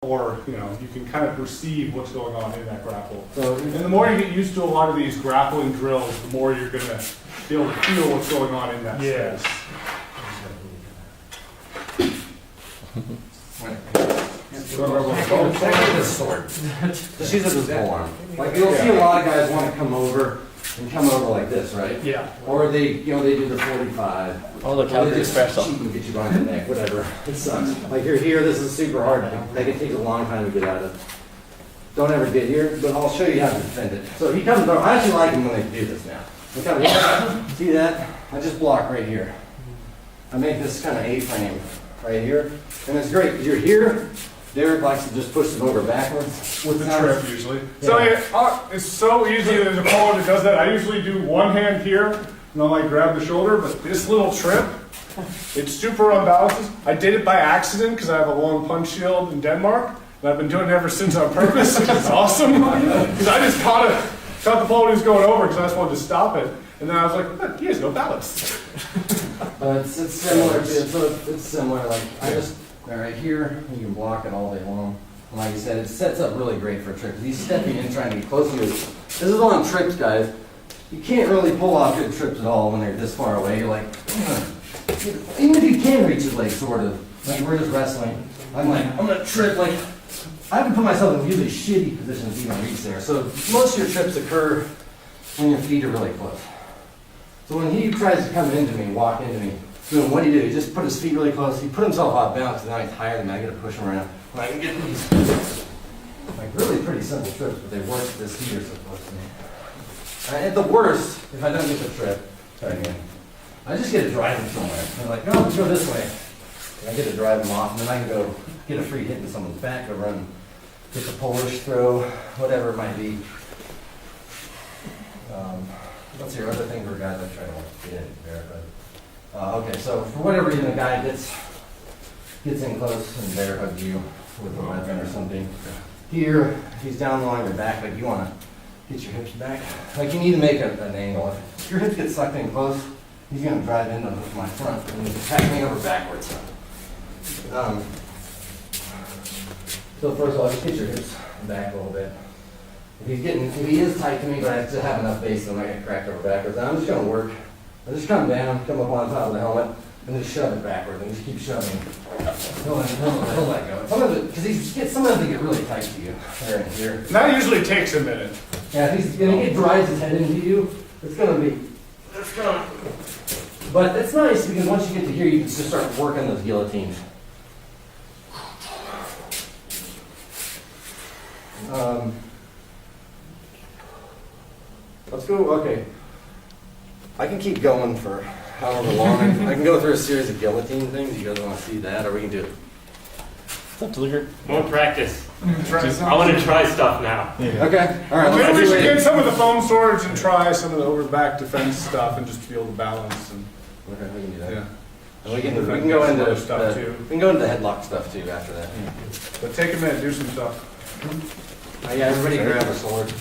or you can kind of perceive what's going on in that grapple. And the more you get used to a lot of these grappling drills, the more you're going to be able to feel what's going on in that space. Just use it as a arm. Like you'll see a lot of guys want to come over like this, right? Yeah. Or they do the 45. Oh, look how they big just special. cheat and get you behind the neck, whatever. It sucks. Like you're here, this is super hard. Like it takes a long time to get out of. Don't ever get here, but I'll show you how to defend it. So he comes over. I actually like him when they do this now. Look out here. See that? I just block right here. I make this kind of A-frame right here. And it's great because you're here. Derek likes to just push them over backwards. With the trip, usually. Yeah. So it's so easy that there's a opponent that does that. I usually do one hand here, and I'll like grab the shoulder, but this little trip, it's super unbalanced. I did it by accident because I have a long punch shield in Denmark, and I've been doing it ever since on purpose, which is awesome. Because I just caught the ball when he was going over because I just wanted to stop it. And then I was like, look, he has no balance. It's similar to, it's similar, like I just, right here, you can block it all day long. And like you said, it sets up really great for a trick. He's stepping in, trying to get close to you. This is on trips, guys. You can't really pull off good trips at all when they're this far away. You're like, even if you can reach his leg, sort of. Like we're just wrestling. I'm like, I'm gonna trip, like, I have to put myself in really shitty positions to even reach there. So most of your trips occur when your feet are really close. So when he tries to come into me, walk into me, then what do? He just put his feet really close. He put himself off balance, and now he's higher than me. I gotta push him around. And I can get these, like really pretty simple trips, but they work this feet are so close to me. At the worst, if I don't get the trip, try again. I just get to drive him somewhere. I'm like, no, let's go this way. And I get to drive him off, and then I can go get a free hit in someone's back, or run, get the Polish throw, whatever it might be. What's your other thing for guys that try to get in there? Okay, so for whatever reason, a guy gets in close and bear hugs you with a weapon or something. Here, if he's down along your back, like you want to get your hips back. Like you need to make an angle. If your hips get sucked in close, he's going to drive into my front and attack me over backwards. So first of all, just get your hips back a little bit. If he is tight to me, but I have to have enough base, then I get cracked over backwards. And I'm just going to work. I just come down, come up on top of the helmet, and just shove it backwards, and just keep shoving. He'll let go. Sometimes they get really tight to you. There and here. That usually takes a minute. Yeah, if he drives his head into you, it's going to be. But it's nice because once you get to here, you can just start working those guillotines. Let's go, okay. I can keep going for however long. I can go through a series of guillotine things. You guys want to see that, or we can do it. It's up to Luger. More practice. I want to try stuff now. Yeah. Okay, all right. Maybe we should get some of the foam swords and try some of the over back defense stuff and just feel the balance. And, okay, we can do that. Yeah. And we can go into stuff too. We can go into the headlock stuff too after that. Yeah. But take a minute, do some stuff. Yeah, everybody grab a sword.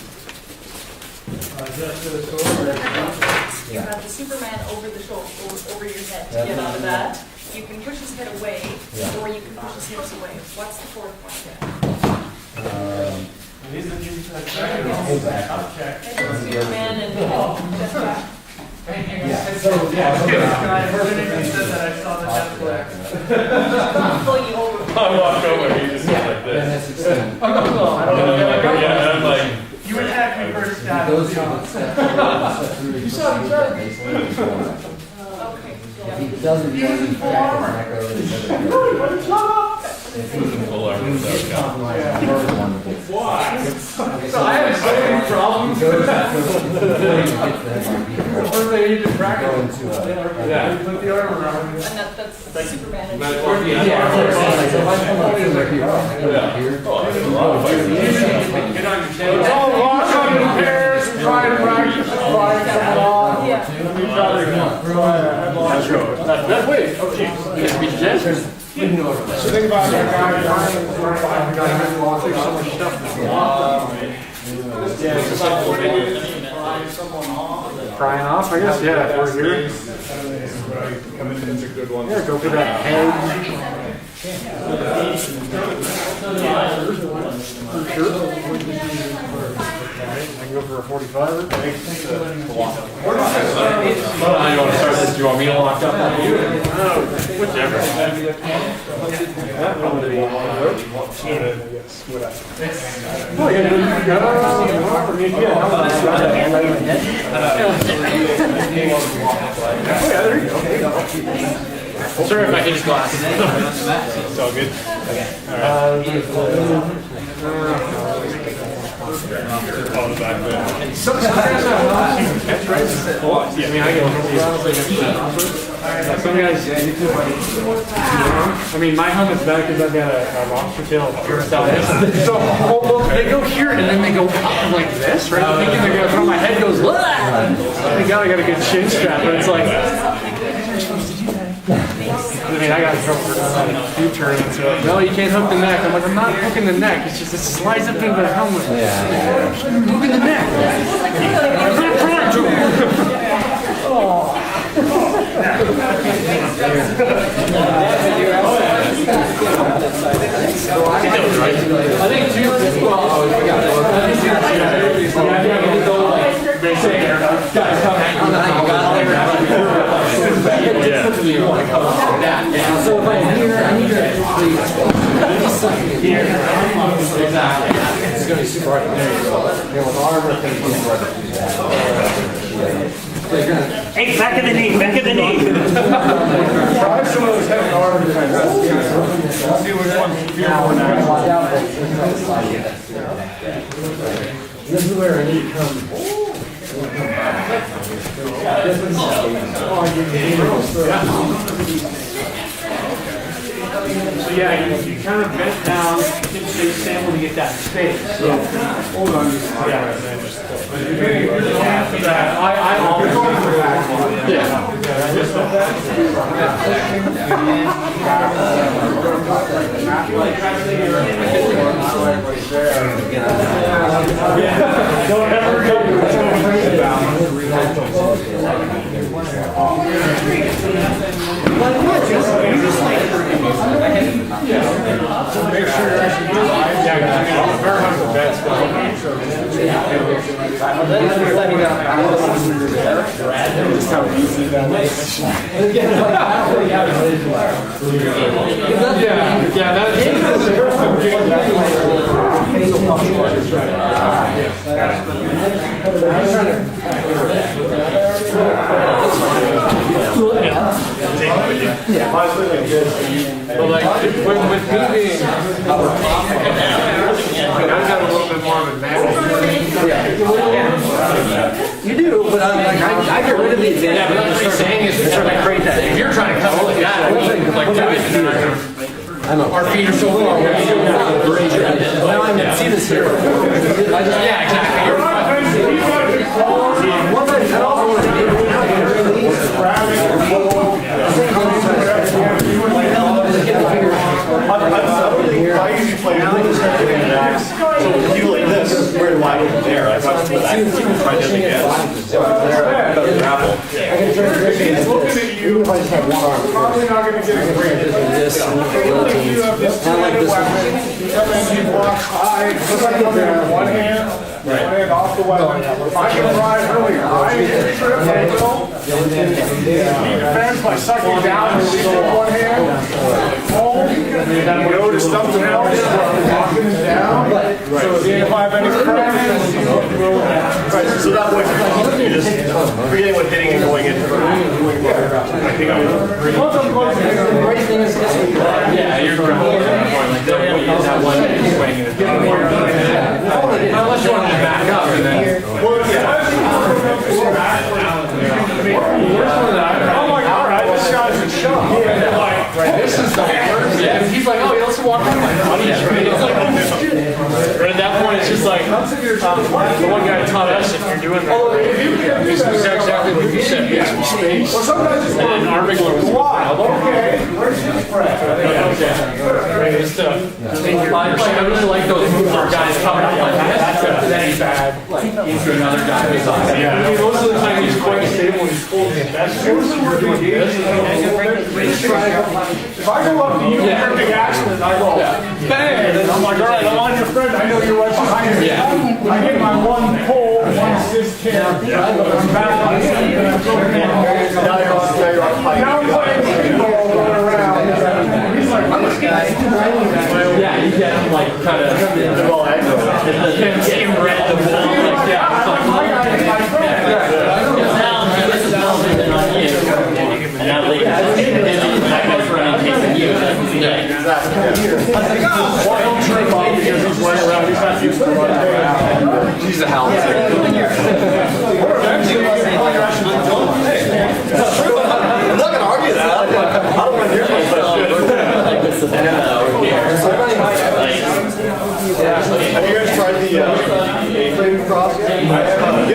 Just for the sword. You have the Superman over the shoulder, over your head to get out of that. You can push his head away, or you can push his hips away. What's the fourth one again? These are these Superman and just back. Yeah. So yeah. I saw I'll pull you over. I walked over, he just went like this. I don't know. Yeah, I'm like, You attacked me first, Dad. Those are the steps. You saw the joke. Okay. He doesn't usually crack his neck over if he can get compromised, Why? so I have so many problems. First thing you just crack Go it. into You put the arm around me. And that's Superman and Get on your tail. Oh, walk on in pairs and try to practice flying someone off. Yeah. Let me try to headlock go. that's wait. Oh, jeez. You can be gentle. So think about that guy behind the guy headlock. There's so much stuff. Yeah, it's about what it is. Prying someone off. Prying off, I guess? Yeah, if we're here. Coming in is a good one. Yeah, go for that head. for a 45. You want to start this? Do you want me to lock up? Whichever. Oh, yeah. Sorry if I hit his glasses. It's all good. Some guys I mean, my helmet's better because I've got a lobster tail style. So they go here and then they go up like this, right? I'm thinking they're gonna, my head goes, thank God I got a good chin strap, but it's like, I mean, I got in trouble for doing a few turns. So like, no, you can't hook the neck. I'm like, I'm not hooking the neck. It's just it slides up into the helmet. Yeah. Hooking the neck. I'm not trying to. I think too. So if I'm here, I need to actually here. Exactly. It's going to be super hard to do. With armor, it's going to be super hard to do that. Hey, back of the knee, back of the knee. Try some of those heavy arm defenses. See which one's feel more natural. This is where I need to come. So yeah, you kind of bent down, get the sample to get that space. So Hold on just a second. after that, I always go for that. Yeah. Don't ever go make sure you're actually doing it. Yeah, very much the best. Just how easy that is. Yeah, that's But like with me being I've got a little bit more of an advantage. You do, but I'm like, I get rid of the advantage. Yeah, but that's what he's saying is to try to create that. If you're trying to cut like that, like do it. Our feet are so long. Now I can see this here. Yeah, exactly. You're right. One thing I also want to do I usually play now. So you like this, where do I go from there? I thought for that, try this again. Grapple. He's looking at you. Probably not going to get a grade. You have this two-handed weapon, and then you block high. Just like come in with one hand off the weapon. If I can ride earlier, I trip a little. He defends by sucking down and releasing one hand. Go to something else, locking it down. So if I have any cracks, So that way, you're just forgetting what hitting and going into. Yeah, you're grappling. Like that one swing is unless you want to back up and then. oh my god, this guy's a shock. This is the worst. Yeah, he's like, oh, let's walk around my buddies, right? It's like, oh, shit. Right at that point, it's just like, the one guy taught us if you're doing that, this is exactly what you said. Get some space. Well, sometimes it's And then arm wriggler was okay, where's his friend? Just I really like those moves where guys come up like that. That's bad. Into another guy. I mean, most of the time he's quite stable and he's holding it. That's usually we're doing this. If I go up to you, you're a big accident, I go, bang, and I'm like, all right, I'm on your friend, I know you're right behind me. Yeah. I get my one pole, one assist kick. I'm back. Now you're on fighting. Now I'm playing speedball going around. He's like, I'm a guy. Yeah, you get like kind of Well, I know. getting red the wall like that. It's like, My guy is my friend. Now leave. And then my best friend chasing you. One don't trip off because he's running around. He's not used to running around. she's a house. I'm not gonna argue that. I don't want to hear that shit. Like this is over here. Have you guys tried the A-frame cross? Give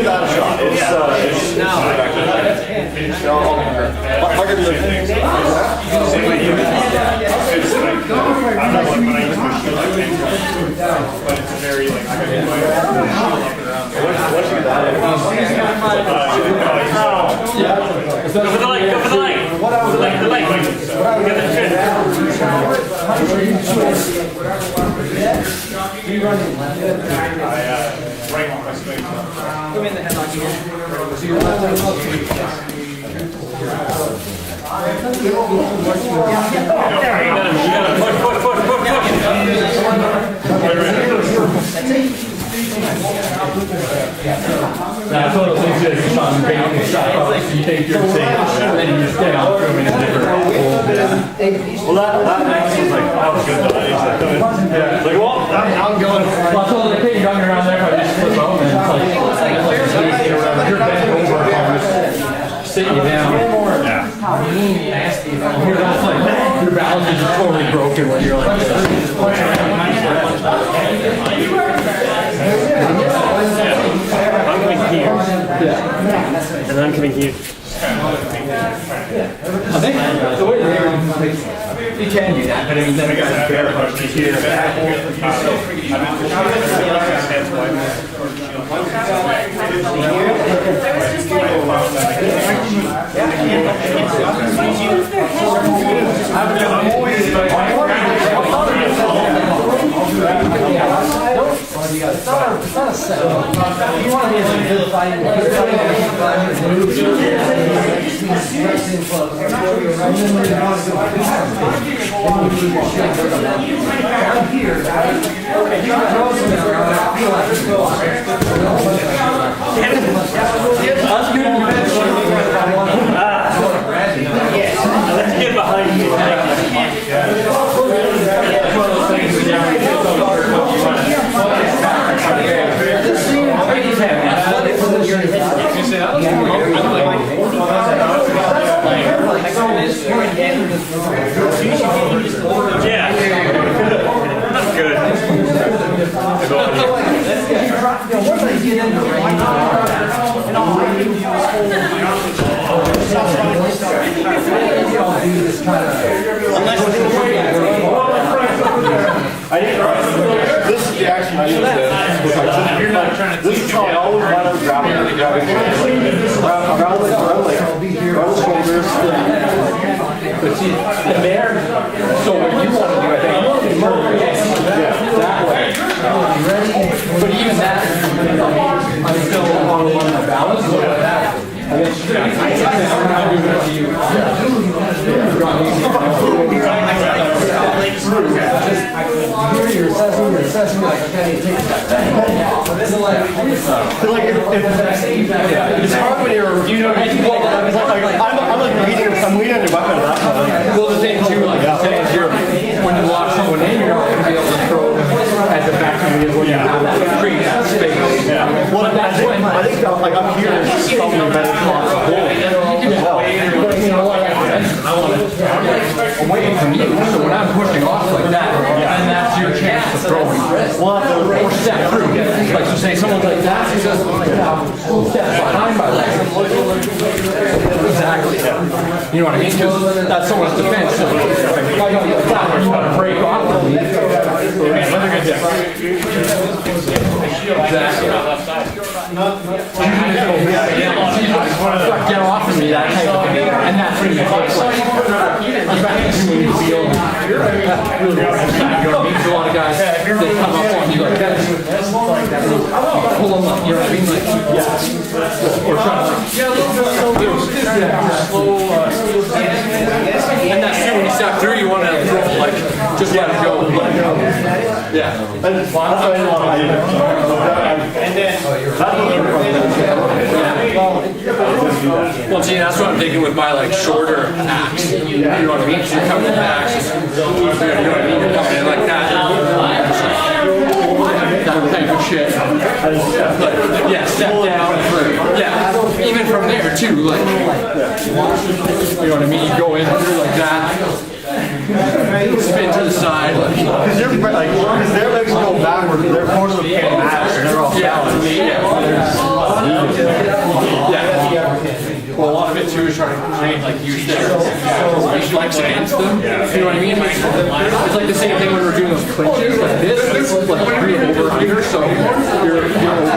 that a shot. I'll give you I'm not like when I use my shield, I think, but it's a very like I gotta get my shield up and around. what's your that? Go for the leg, go for the leg. The leg. Get the chin. Right on my space. Come in the headlock again. So your left That's one of those things that you shot and bait and shot up. So you take your thing and then you just get out from in a different hole. Well, that was like, that was good though. Yeah. Like, well, I'm going. Well, I told the kid running around there, if I just flip out and it's like you're bent over, I'm just sitting you down. Yeah. You're just like, your balance is just totally broken when you're like this. I'm coming here. And I'm coming here. I think the way you can do that, but I mean, then I got to bear about you here. It's not a set. You want to be as good fighting. Let's get behind you. Yeah. That's good. This is the action I use this is how I always want to grab it. Around the shoulders. But see, and there, so what you want to do, I think, is that way. But even that, I'm still on my balance. I guess you're assessing like, okay, take that. It's hard when you're, I'm reading on your weapon. Well, the thing too, like you said, is when you lock someone in, you're not going to be able to throw as effectively as when you have that create that space. Well, I think like up here is probably a better spot to hold. But you know what? I'm waiting from you, so when I'm pushing off like that, then that's your chance to throw me. Or step through. Like, so say someone's like that, he says, step behind my leg. Exactly. You know what I mean? Because that's someone's defense. So if I go like that, you want to break off of me. Exactly. Get off of me, that type of thing. And that's when you A lot of guys, they come up on you like that. Pull them up, you know what I mean? Like, or try to, yeah, a little bit slow, and that's true when you step through, you want to like, just let it go. Yeah. Well, see, that's what I'm thinking with my like shorter axe. You know what I mean? So you're coming in the axe. You know what I mean? You're coming in like that. That type of shit. But yeah, step down. Yeah, even from there too. Like, you know what I mean? You go in through like that. Spin to the side. Because their legs go backwards, their force can't match, and they're all balanced. Well, a lot of it too is trying to create like use their reflex against them. You know what I mean? Like, it's like the same thing when we're doing those clinches. Like this, it's like pretty over under, so you're over here.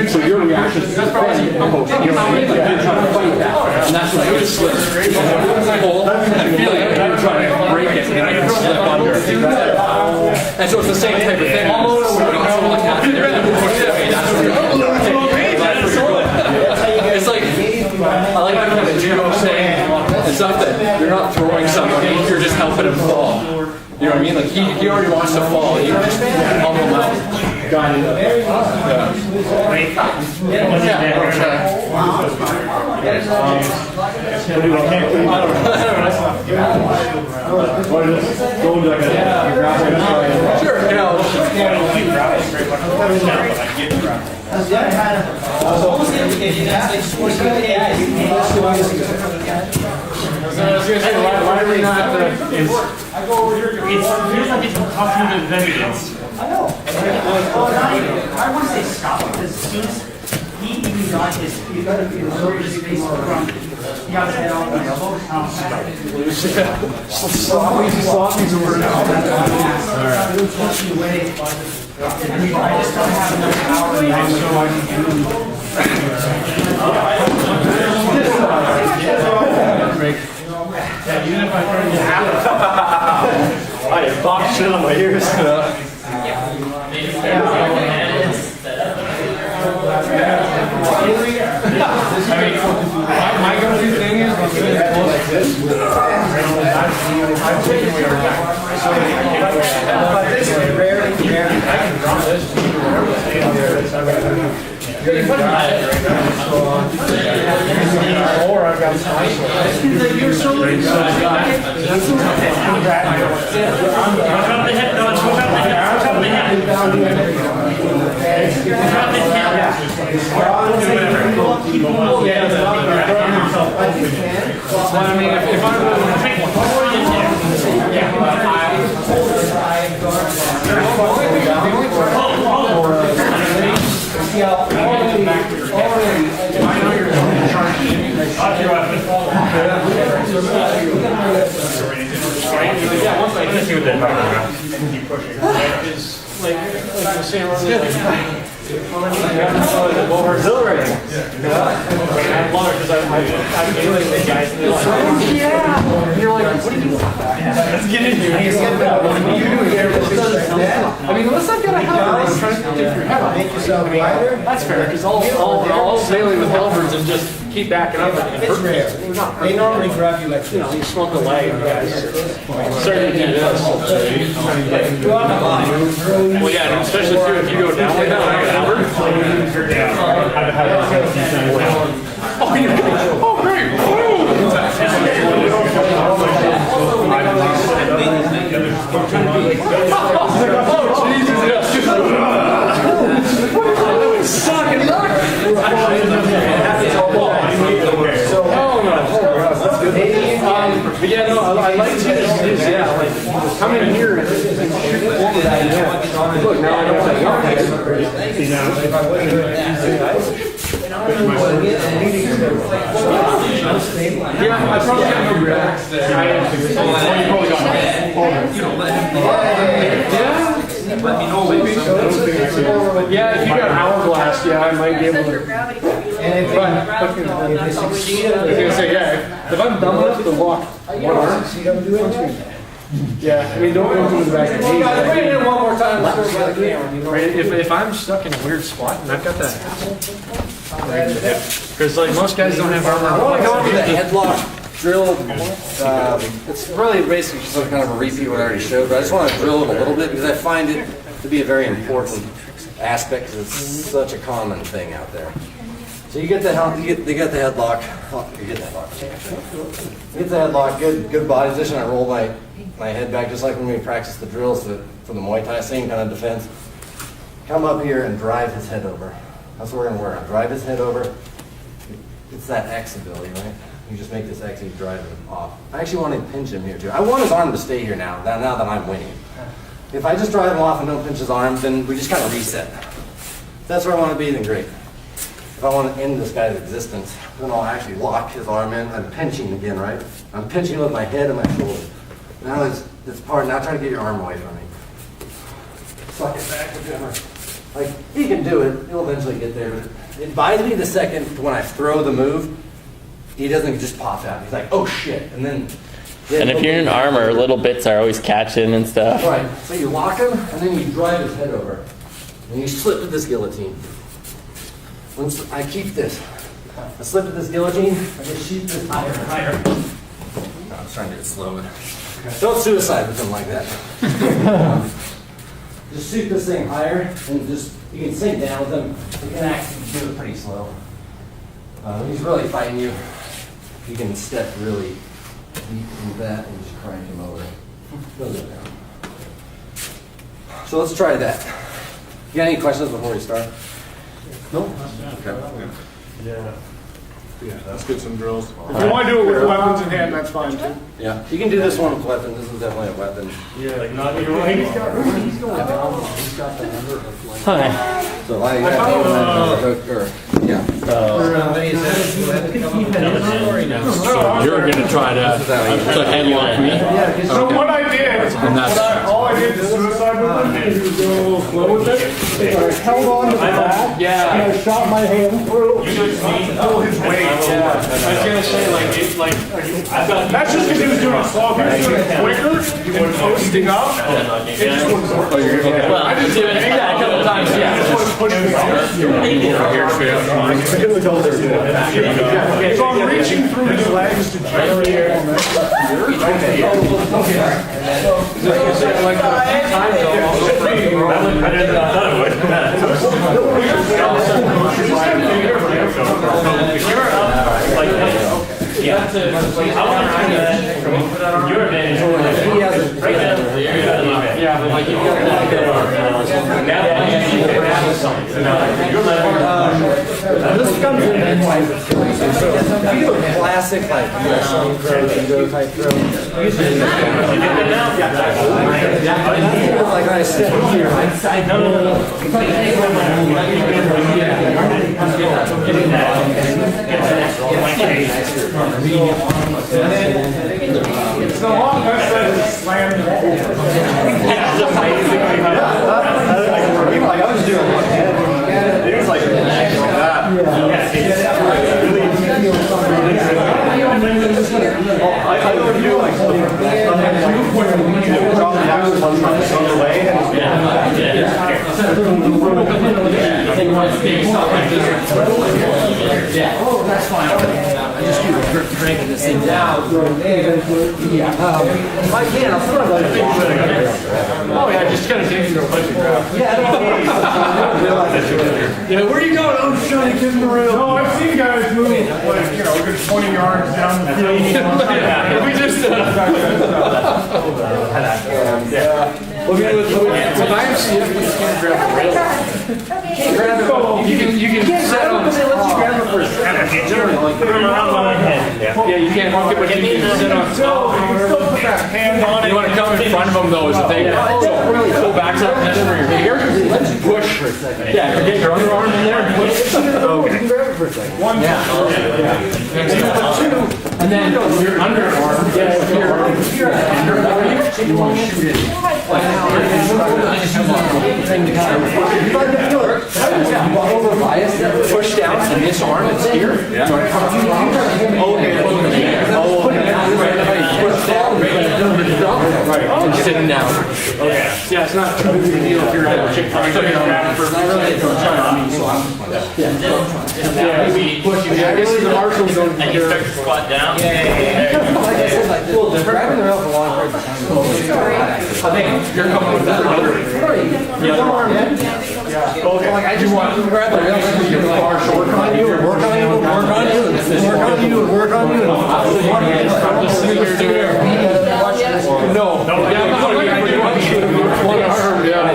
So your reaction is just probably, you know what I mean? Like you're trying to fight that, and that's what I would slip. Pull and feel like you're trying to break it, and I can slip under. And so it's the same type of thing. Almost like that. It's like, I like that kind of judo saying and stuff that you're not throwing somebody, you're just helping him fall. You know what I mean? Like he already wants to fall, you just help him out. Got it. Sure, you know. I was gonna say, why are we not it feels like it's tougher than it is. I know. I want to say stop because as soon as he even got his face from, he got his head off my elbow. Sloppy's over now. I just don't have enough power in the ice, so I can Even if I try to have I had box shit on my ears. My go-to thing is when it's close like this. I'm taking away our back. But this is rarely. I can drop this. Or I've got some ice. You're so Push up the hip, no, it's push up the hip, push up the hip. Push up the hip. Well, I mean, if I were to take forward in here, Yeah, once I can see what that background, you can keep pushing. like the same run. Exhilarating. I love it because I feel like the guys in the like, yeah. And you're like, what are you doing? Let's get in here. What are you doing here? I mean, unless I've got a halberd, I'm trying to take your head off. Make yourself wider. That's fair, because I'll sailing with halberds and just keep backing up and It's rare. They normally grab you like you know, you smoke a leg, guys. Starting to do this. Well, yeah, and especially too, if you go down like that, like an halberd. Oh, great! Oh, Jesus, yes. Suck it up! But yeah, no, I like to yeah, like come in here and shoot over that. Look, now I know what I got. Yeah, I probably got no reacts that I probably got yeah, if you got hourglass, yeah, I might be able to. And if they succeed, I was gonna say, yeah, if I'm dumb enough to walk one arm, yeah, I mean, don't go to the back of the knee. bring it in one more time. Let's go by the camera. Right, if I'm stuck in a weird spot and I've got that right in the hip, because like most guys don't have armor. I want to go over the headlock drill. It's really basically just kind of a repeat what I already showed, but I just want to drill it a little bit because I find it to be a very important aspect because it's such a common thing out there. So you get the they get the headlock. Oh, you get the headlock. You get the headlock. Good body position. I roll my head back just like when we practice the drills for the Muay Thai, same kind of defense. Come up here and drive his head over. That's what we're going to work on. Drive his head over. It's that X ability, right? You just make this X and you drive him off. I actually want to pinch him here too. I want his arm to stay here now that I'm winning. If I just drive him off and don't pinch his arm, then we just kind of reset. If that's where I want to be, then great. If I want to end this guy's existence, then I'll actually lock his arm in. I'm pinching again, right? I'm pinching with my head and my shoulder. Now it's part. Now try to get your arm away from me. Suck it back to him. Like, he can do it. He'll eventually get there. But it buys me the second when I throw the move, he doesn't just pop out. He's like, oh shit. And then... And if you're in armor, little bits are always catching and stuff. Right. So you lock him, and then you drive his head over. And you slip with this guillotine. Once I keep this. I slip with this guillotine, I just shoot this higher and higher. I was trying to do it slow. Don't suicide with him like that. Just shoot this thing higher, and just, you can sink down with him. You can actually do it pretty slow. When he's really fighting you, you can step really deep into that and just crank him over. He'll go down. So let's try that. You got any questions before we start? No? Okay. Yeah, let's get some drills. If you want to do it with weapons in hand, that's fine too. Yeah, you can do this one with weapon. This is definitely a weapon. Yeah, like not your way. He's got the number of like. Hi. So I yeah. You're gonna try to headlock me. So what I did, all I did to suicide with him is go a little slow with it. I held on to the back and I shot my hand through. You just need to pull his weight. I was gonna say That's just because he was doing it slow. If he was doing it quicker and posting up, it just wouldn't work. Well, I just do it a couple times, It just wouldn't push me out. So I'm reaching through his legs to generate air. This comes in if you do a classic like judo type throw. Like I said here. It's a long best that slammed Like I was doing one hand. It was like that. I would do like drop the axe punch on the way. Oh, that's fine. I just keep cranking this thing down. If I can, I'll throw it. oh yeah, just kind of take you to a punch and grab. Yeah, where are you going? I'm just trying to get in the rail. No, I've seen guys move like, a good 20 yards down the field. We just with IMCF, you just can't grab the rail. Grab it. You can set on. Yeah, you can't hook it, but you can sit on top. Hand on it. You want to come in front of them though is the thing. So pull back up position where you're here. Let's push. Yeah, get your underarm in there and push. Okay. One, And then your underarm gets here. And you want to shoot it. Over bias, Push down and this arm is here. okay. Push down, And sitting down. Okay. Yeah, it's not too big of a deal if you're at a chick trying to Yeah, this is the marshal zone. And you start to squat down. like I said, like, grabbing the rail for long periods of time. I think you're coming with that other. Like I just want to grab the rail, work on you, and work on you, and work on you, and work on you, and work on you. No. One arm, yeah.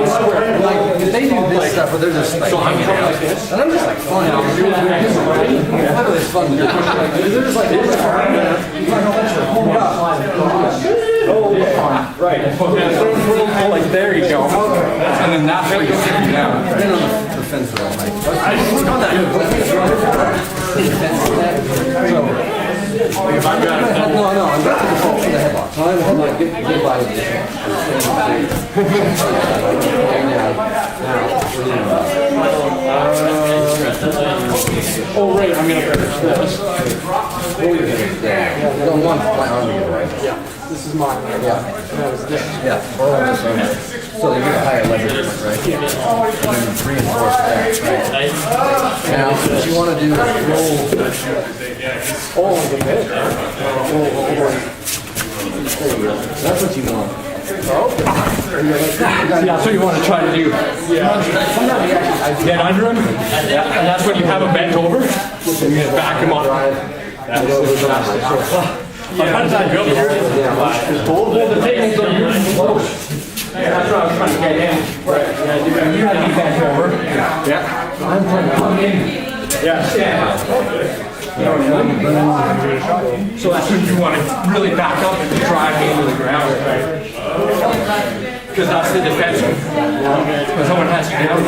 Like if they do this stuff, where they're just like, so I'm like this, and I'm just like fun. It's fun to do. They're just like this. Right. Like there you go. And then that's where you're sitting down. I've been on the fence for all night. No, I'm back to the headlock. So I'm headlock, get by with this Oh, right, I'm gonna finish this. You don't want my arm to get away. Yeah, this is mine. Yeah. Yeah. So they get a higher leverage, right? Yeah. And then reinforce that, right? Now, what you want to do is roll. That's what you want. Yeah, that's what you want to try to do. Get under him, and that's when you have him bent over. Back him up. How does that go here? Well, the tables are usually close. That's what I was trying to get in. Right. You have to be bent over. Yeah. I'm trying to come in. Yeah. So that's when you want to really back up and drive me into the ground. Because that's the defense. When someone has you down.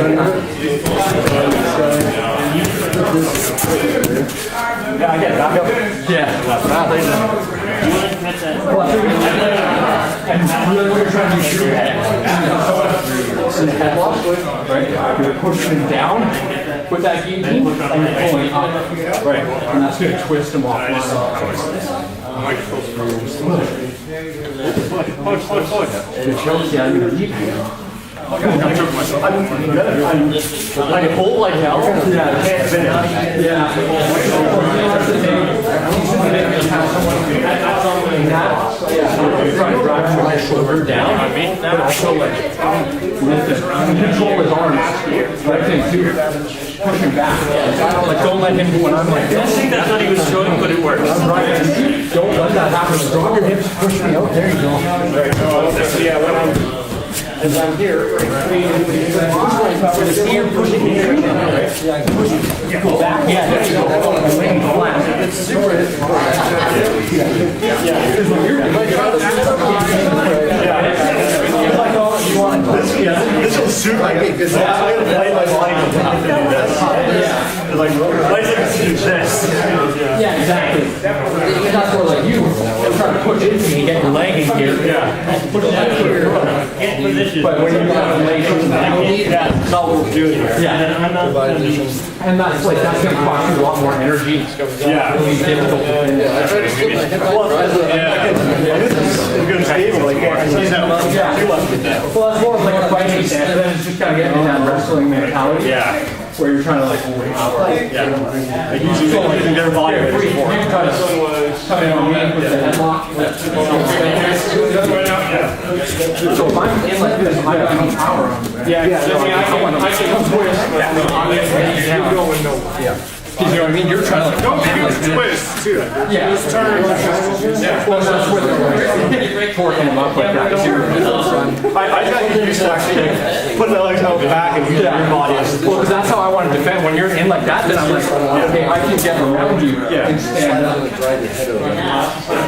Yeah, I get it. Back up. Yeah. And really what you're trying to do is your head. Right? You're pushing him down with that guillotine, and you're pulling up. Right. And that's going to twist him off. It shows you I'm going to keep you. I can hold like hell. Try to drive my shoulder down. I mean, but also like control his arms. Right thing too. Push him back. Like don't let him when I'm like this. I think that's what he was showing, but it works. I'm right. Don't let that happen. Drop your hips. Push me out. There you go. Yeah, when as I'm here, Here pushing me. Go back. Yeah, there you go. Laying flat. It's super hit. this will suit my game because I'm going to play my line on top to do this. Like, like this. Yeah, exactly. That's where like you trying to push into me, get your leg in here. Yeah. Push that here. Get position. But when you're not leg that's all we're doing here. yeah. And that's like that's gonna cost you a lot more energy. It's really difficult to finish. I try to slip my headlock. We're going to stable. Like, he's out. Two left with that. Well, that's more of like a fighting stance, and then it's just kind of getting in that wrestling mentality. Yeah. Where you're trying to like overpower. Yeah. Like usually their body weight is You more. can try to come in on me with the headlock. So if I'm in like this, I got no power on me. Yeah, I can twist. Yeah. Because you know what I mean? You're trying to like Don't twist, too. yeah. Just turn. Well, that's where they're torquing them up like that too. I got used to actually like, putting my legs out back and using your body as Well, because that's how I want to defend. When you're in like that, then I'm like, okay, I can get around you and stand up.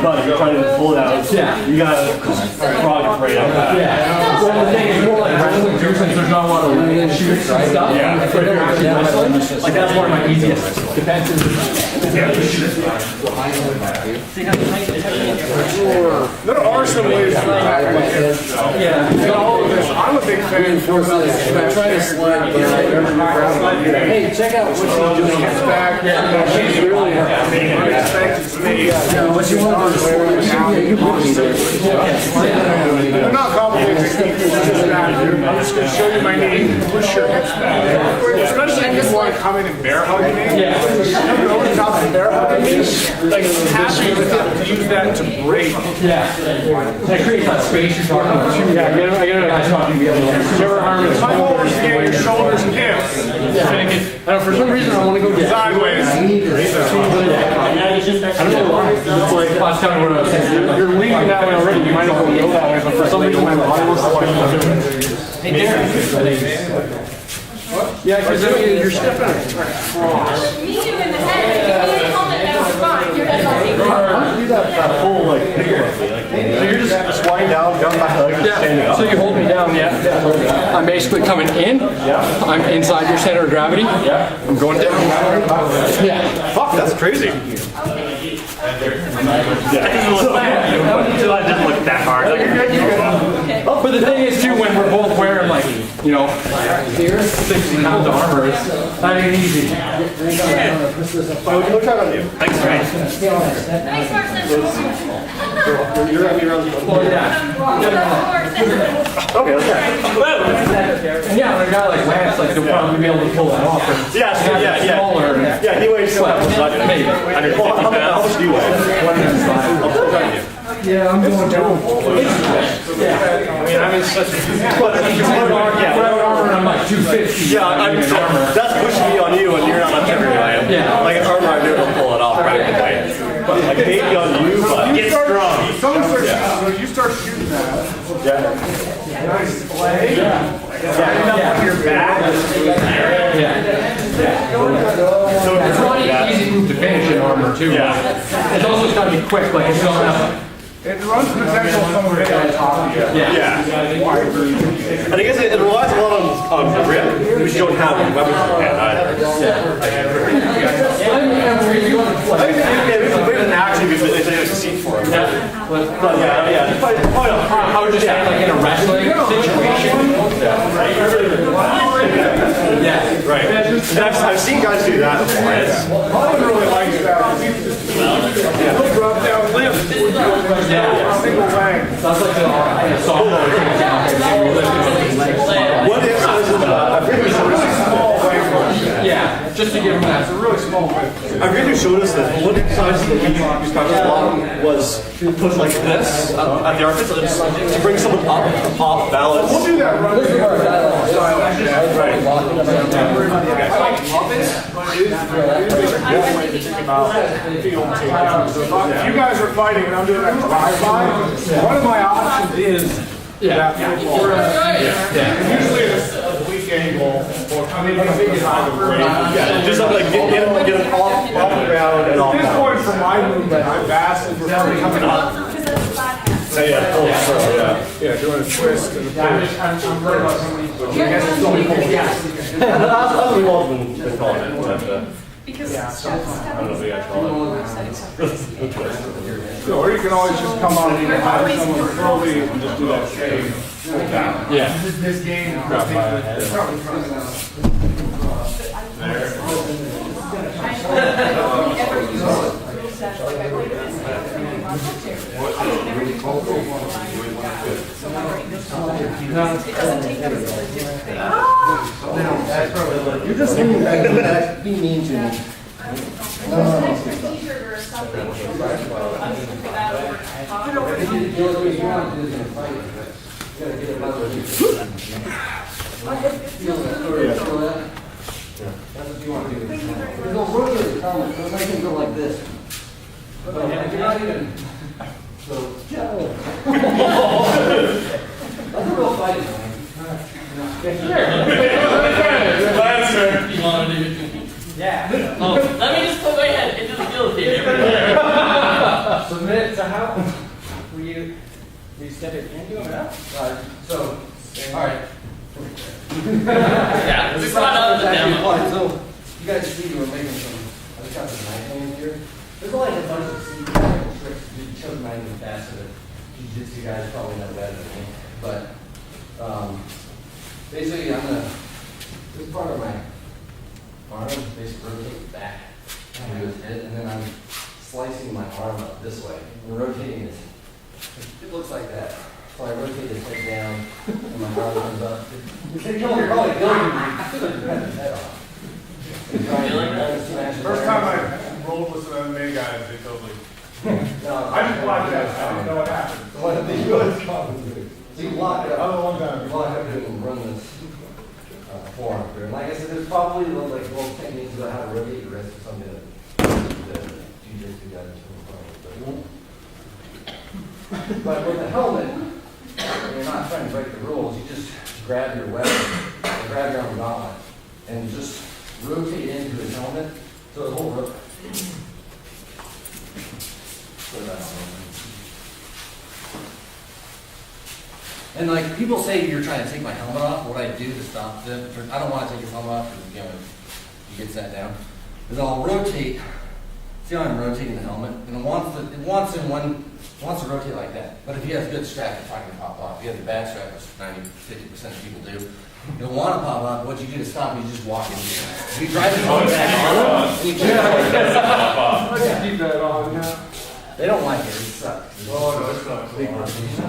but you're trying to pull it out. Yeah. You gotta frog right out back. Yeah. Well, the thing is more like wrestling too, since there's not a lot of shoots and stuff. Yeah. If you're actually wrestling, like that's one of my easiest defenses. There are some ways. Yeah. I would big fan. I'm trying to slide. Hey, check out what she's doing. Gets back. She's really unexpected to me. What you want to They're not complicated techniques, it's just that. I'm just going to show you my knee, push your hips back. Especially if you want to come in and bear hug me. Yeah. Come over the top and bear hug me. Like, happy with it, use that to break. Yeah. That creates that space you're talking about. Yeah, I get it. Guys talking together. Your arm is My goal is to get your shoulders and hips. For some reason, I want to go Sideways. I don't know why. I was telling you what I was saying. You're leaning that way already. You might as well go that way, but for some reason, my body wants to push it. Yeah, because you're stepping across. Me in the head, if you helmet, that was fine. Your head's not being hard. Do that whole like so you're just squatting down my hug, and standing up. So you hold me down, yeah. I'm basically coming in. Yeah. I'm inside your center of gravity. Yeah. I'm going down. Yeah. Fuck, that's crazy. That doesn't look that hard. But the thing is too, when we're both wearing like, 60 pounds of armor, it's not even easy. We'll try it on you. Thanks, Ray. Thanks, Mark. You're gonna be around. Okay, okay. And yeah, when a guy like Lance, like, he'll probably be able to pull that off. Smaller. Yeah, he weighs Maybe. how much do you weigh? 105. Yeah, I'm going down. I'm in such a... Armor, I'm like 250. Yeah, that's pushing me on you and you're not on every I am. Yeah. Like an armor, I'd be able to pull it off practically. But like maybe on you, but Get strong. You start shooting that. Nice play. Yeah. Your back. So it's not an easy move to finish in armor too. It's also got to be quick, like it's going up. It runs potential some of it on top of you. yeah. And I guess it relies a lot on grip, which you don't have in weapons in hand either. Maybe an action because they say it's a seat for it. But yeah. I would just say like in a wrestling situation. Yeah. Right. And I've seen guys do that before. I really like that. He'll drop down limp. Single leg. Sounds like a softball. What exercise is that? Small leg. Yeah, just to give him that. It's a really small leg. I really showed us that one exercise that we used practice a lot was put like this at the armpits to bring someone up, off balance. We'll do that run. If you guys are fighting and I'm doing that drive-by, one of my options is that football. Usually it's a weak angle or coming in a big Just like get it off the ground and off. At this point from my movement, I'm vastly preferring coming up. Because that's a flat hat. Yeah, doing a twist and a push. I'm worried about somebody. That's what we've all been calling it. Because I don't know if you guys call it. Or you can always just come up and have someone slowly and just do that shade. Yeah. This game. You're just leaning back. Be mean to me. T-shirt or something. That's what you want to do. There's no room comment. Don't make him go like this. You're not even. So, that's a real fight, man. You want to do? Yeah. Oh, let me just put my head into the guillotine. Submit to how? Were you step it into him out? So, alright. Yeah, this is not out of the demo. So, you guys see we're making some, I just got some knife hands here. There's like a bunch of technical tricks to show knife and faster that jiu-jitsu guys probably know better than me. But, basically, this part of my arm is basically rotating back to his head, and then I'm slicing my arm up this way and rotating it. It looks like that. So I rotate his head down, and my arm comes up. You're probably killing me. I feel like you're cutting his head off. First time I rolled with some MMA guys, they totally. I just blocked that. I didn't know what happened. One of the U.S. commentators. So you block it up. Other one time. You block up and run this forearm through. And like I said, there's probably like little techniques about how to rotate your wrist or something that jiu-jitsu guys are but with the helmet, when you're not trying to break the rules, you just grab your weapon, grab your arm gauntlet, and just rotate into his helmet. So the whole rope. And like people say you're trying to take my helmet off, what I do to stop them, I don't want to take his helmet off because he gets that down, is I'll rotate, see how I'm rotating the helmet, and it wants to rotate like that. But if he has a good strap, it's not going to pop off. If you have a bad strap, which 50% of people do, you'll want to pop off. What you do to stop, you just walk in. If you drive the helmet back on, you can't keep that on. Yeah. They don't like it. It sucks. Oh, no, it's not. Big rotation.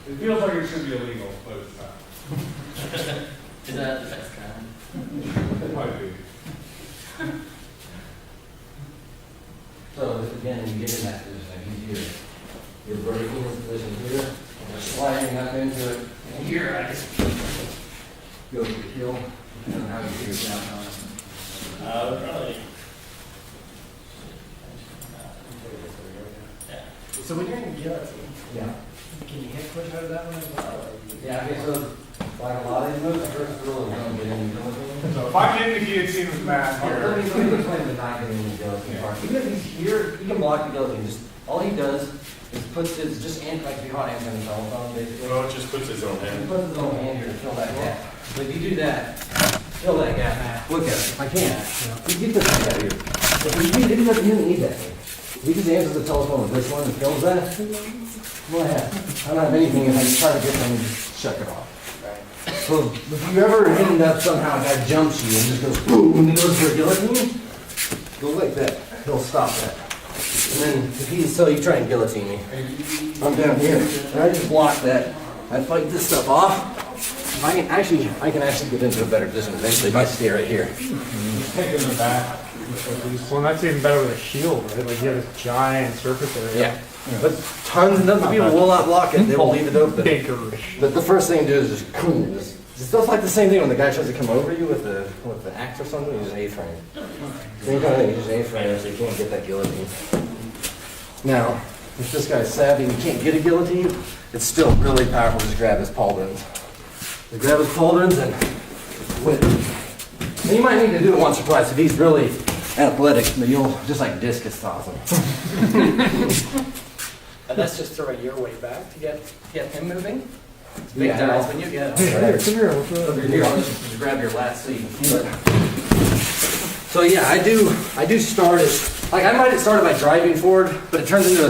It feels like it should be illegal, but it's not. Is that the best kind? It might be. So again, you get in that position, he's here. You're breaking his position here, and you're sliding up into it. And here, I just go to the heel, and how you figure it out. Probably. So when you're in guillotine, Yeah. can you hip push out of that one as well? Yeah, okay, so like a lot of these moves, the first rule is don't get in the guillotine. So if I get in the guillotine with Matt Let here. me explain the not getting in the guillotine part. Even if he's here, he can block the guillotine. Just all he does is puts his like if you caught answering the telephone, basically. Well, it just puts his own He hand. puts his own hand here to fill that gap. But if you do that, fill that gap. Look at it. I can't. You get this thing out of here. If he doesn't need that thing. If he just answers the telephone with this one and fills that, go ahead. I don't have anything if I just try to get them and just shut it off. So if you ever end up somehow a guy jumps you and just goes boom and he goes for a guillotine, go like that. He'll stop that. And then if he's so you try and guillotine me. I'm down here. And I just block that. I fight this stuff off. I can actually get into a better position eventually if I stay right here. Take it in the back. Well, that's even better with a shield, right? Like you have this giant surface area. Yeah. But tons and tons of people will not block it. They will leave it open. Bankers. But the first thing to do is just boom. It's just like the same thing when the guy tries to come over you with the axe or something. You use an A-frame. Same kind of thing. You use an A-frame so you can't get that guillotine. Now, if this guy's savvy and you can't get a guillotine, it's still really powerful. Just grab his pauldrons. Just grab his pauldrons and whip. And you might need to do it once or twice if he's really athletic, but you'll just like discus toss him. And that's just throwing your weight back to get him moving? It's big dials when you get Hey, come here. Over here, I'll just grab your lats so you can feel it. So yeah, I do start it, like I might have started by driving forward, but it turns into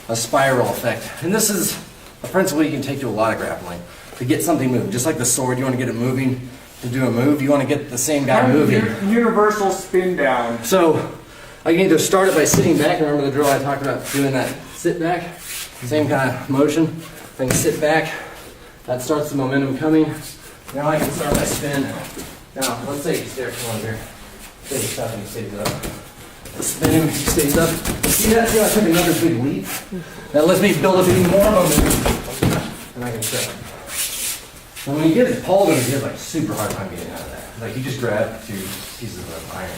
a spiral effect. And this is a principle you can take to a lot of grappling. To get something moving, just like the sword, you want to get it moving to do a move, you want to get the same guy moving. Universal spin down. So I can either start it by sitting back, remember the drill I talked about doing that sit back? Same kind of motion. Then sit back, that starts the momentum coming. Now I can start my spin. Now let's say you stare from here. Say you stop and he stays up. Spin him, he stays up. See that? See how I took another big leap? That lets me build up even more momentum. And I can set. And when you get his pauldron, he has like super hard time getting out of that. Like you just grab 2 pieces of iron.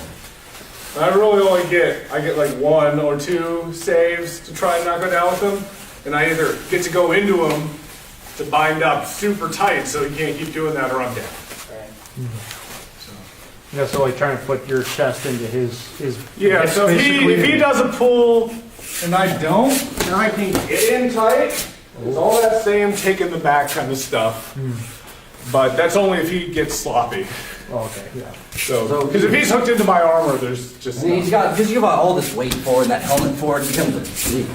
I really only get like 1 or 2 saves to try and knock it down with him. And I either get to go into him to bind up super tight so he can't keep doing that or I'm dead. Yeah, so like trying to put your chest into his Yeah, so if he does a pull and I don't, then I can get in tight. It's all that same taking the back kind of stuff. But that's only if he gets sloppy. Oh, okay, yeah. So, because if he's hooked into my armor, there's just. And he's got, because you got all this weight forward, that helmet forward, it becomes a big thing.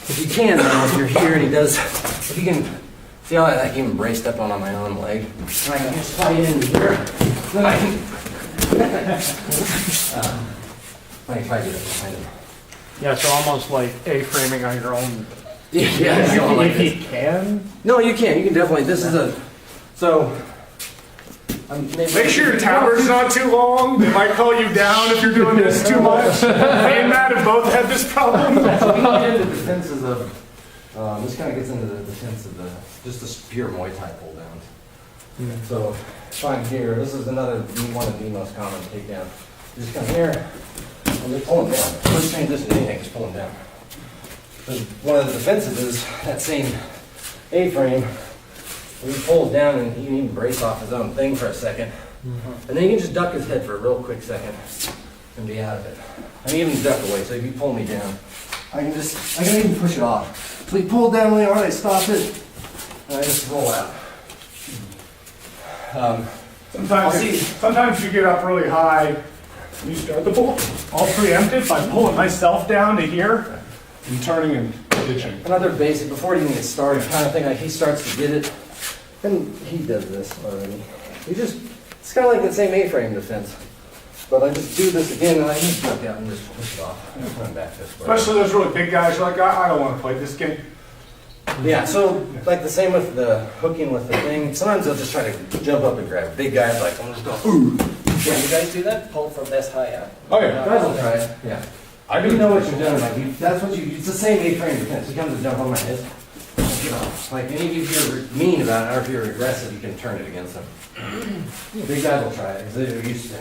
if you can, though, if you're here and he does, if you can, see how I can brace step on my own leg? And I can just tie it in here. Then I can, I can try to get it behind him. Yeah, so almost like A-framing on your own. Yeah, something like If this. you can. No, you can. You can definitely. This is a. So. Make sure your tower's not too long. They might call you down if you're doing this too much. Me and Matt have both had this problem. So we get into the defenses of. This kind of gets into the defense of just the pure Muay Thai pull downs. So if I'm here, this is another one of the most common takedown. You just come here and just pull them down. First transition to anything, just pull them down. One of the defenses is that same A-frame. He pulls down and he can even brace off his own thing for a second. And then he can just duck his head for a real quick second and be out of it. I can even duck away, so if you pull me down, I can even push it off. So he pulled down really hard, I stop it, and I just roll out. Sometimes you get up really high and you start the pull. I'll preempt it by pulling myself down to here and turning and ditching. Another basic, before it even gets started, kind of thing, like he starts to get it, and he does this already. It's kind of like the same A-frame defense. But I just do this again, and I just duck out and just push it off. And run back this way. Especially those really big guys, you're like, I don't want to play this game. Yeah, so like the same with the hooking with the thing. Sometimes they'll just try to jump up and grab. Big guys like, I'm just going, ooh. Yeah, you guys do that? Pull from this high up? Oh yeah. Guys will try it, yeah. I You do. know what you're doing, like, that's what it's the same A-frame defense. He comes to jump on my head. You know, like, and if you're mean about it, or if you're aggressive, you can turn it against them. Big guys will try it, because they're used to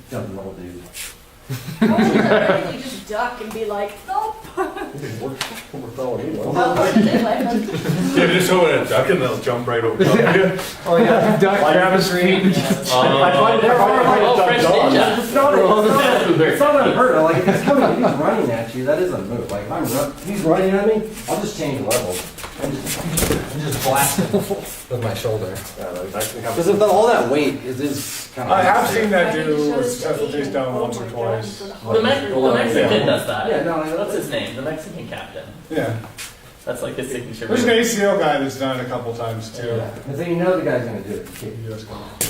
jumping little dudes. Or you just duck and be like, nope. Yeah, just hold it, duck and they'll jump right over top of you. Oh yeah, duck, grab his feet. Oh, French ninja. It's not unheard. Like, if he's coming, if he's running at you, that is a move. Like, if he's running at me, I'll just change levels and just blast him with my shoulder. Because all that weight is kind of. I have seen that do a successful takedown once or twice. The Mexican does that. Yeah, no, What's his name? The Mexican captain. Yeah. That's like his signature There's an move. ACL guy that's done it a couple times too. Yeah. Because then you know the guy's going to do it. You can't.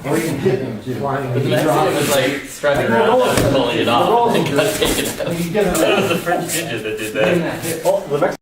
Or you can hit him too. But the Mexican was like struggling around and pulling it off and got taken out. You get him That was the French ninja that did that. that hit. Oh, the next